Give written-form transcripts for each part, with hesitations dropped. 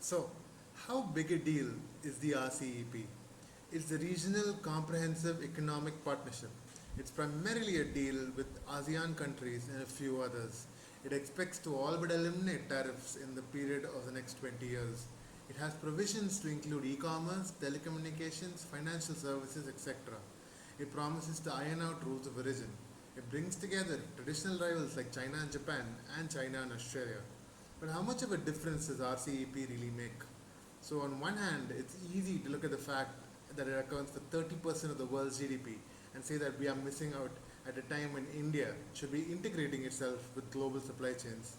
So, how big a deal is the RCEP? It's the Regional Comprehensive Economic Partnership. It's primarily a deal with ASEAN countries and a few others. It expects to all but eliminate tariffs in the period of the next 20 years. It has provisions to include e commerce, telecommunications, financial services, etc. It promises to iron out rules of origin. It brings together traditional rivals like China and Japan and China and Australia. But how much of a difference does RCEP really make? So, on one hand, it's easy to look at the fact that it accounts for 30% of the world's GDP and say that we are missing out at a time when India should be integrating itself with global supply chains.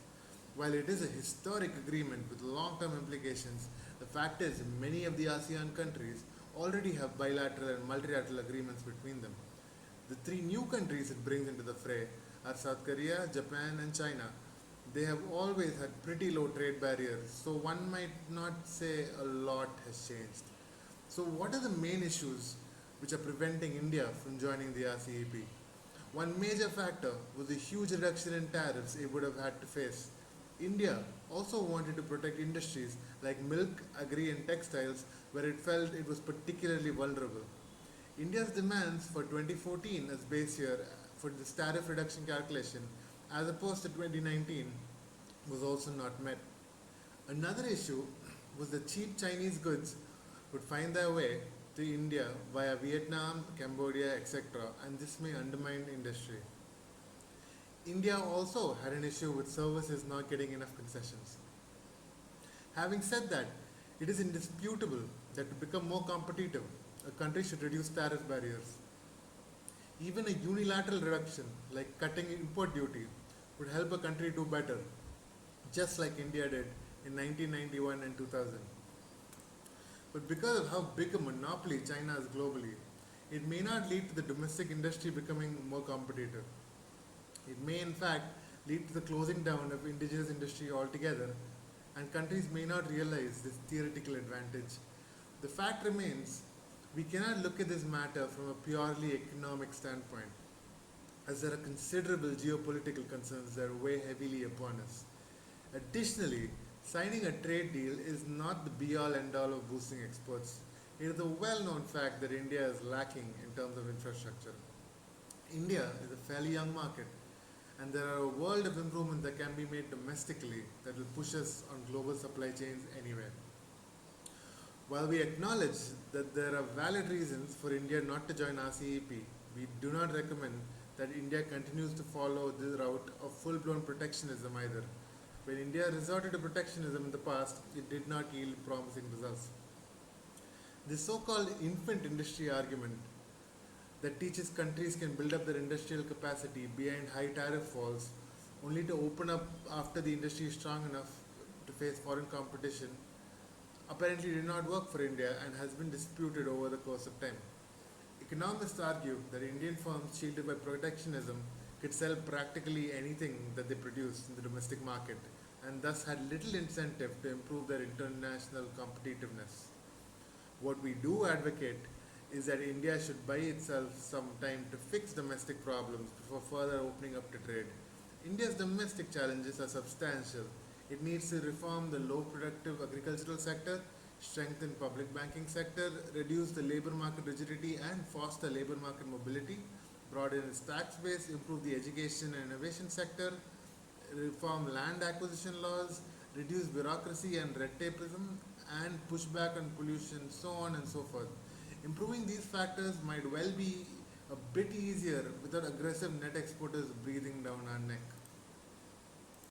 While it is a historic agreement with long term implications, the fact is many of the ASEAN countries already have bilateral and multilateral agreements between them. The three new countries it brings into the fray are South Korea, Japan, and China. They have always had pretty low trade barriers, so one might not say a lot has changed. So, what are the main issues which are preventing India from joining the RCEP? One major factor was the huge reduction in tariffs it would have had to face. India also wanted to protect industries like milk, agri, and textiles where it felt it was particularly vulnerable. India's demands for 2014 as base year for this tariff reduction calculation, as opposed to 2019, was also not met. Another issue was that cheap Chinese goods would find their way to India via Vietnam, Cambodia, etc., and this may undermine industry. India also had an issue with services not getting enough concessions. Having said that, it is indisputable that to become more competitive, a country should reduce tariff barriers. Even a unilateral reduction, like cutting import duty, would help a country do better, just like India did in 1991 and 2000. But because of how big a monopoly China is globally, it may not lead to the domestic industry becoming more competitive. It may, in fact, lead to the closing down of indigenous industry altogether, and countries may not realize this theoretical advantage. The fact remains, we cannot look at this matter from a purely economic standpoint, as there are considerable geopolitical concerns that weigh heavily upon us. Additionally, signing a trade deal is not the be all end all of boosting exports. It is a well known fact that India is lacking in terms of infrastructure. India is a fairly young market, and there are a world of improvements that can be made domestically that will push us on global supply chains anywhere. While we acknowledge that there are valid reasons for India not to join RCEP, we do not recommend that India continues to follow the route of full blown protectionism either. When India resorted to protectionism in the past, it did not yield promising results. This so called infant industry argument that teaches countries can build up their industrial capacity behind high tariff walls only to open up after the industry is strong enough to face foreign competition apparently did not work for India and has been disputed over the course of time. Economists argue that Indian firms shielded by protectionism could sell practically anything that they produce in the domestic market and thus had little incentive to improve their international competitiveness. What we do advocate is that India should buy itself some time to fix domestic problems before further opening up to trade. India's domestic challenges are substantial. It needs to reform the low productive agricultural sector, strengthen public banking sector, reduce the labor market rigidity and foster labor market mobility, broaden its tax base, improve the education and innovation sector, reform land acquisition laws, reduce bureaucracy and red tapeism, and push back on pollution, so on and so forth. Improving these factors might well be a bit easier without aggressive net exporters breathing down our neck.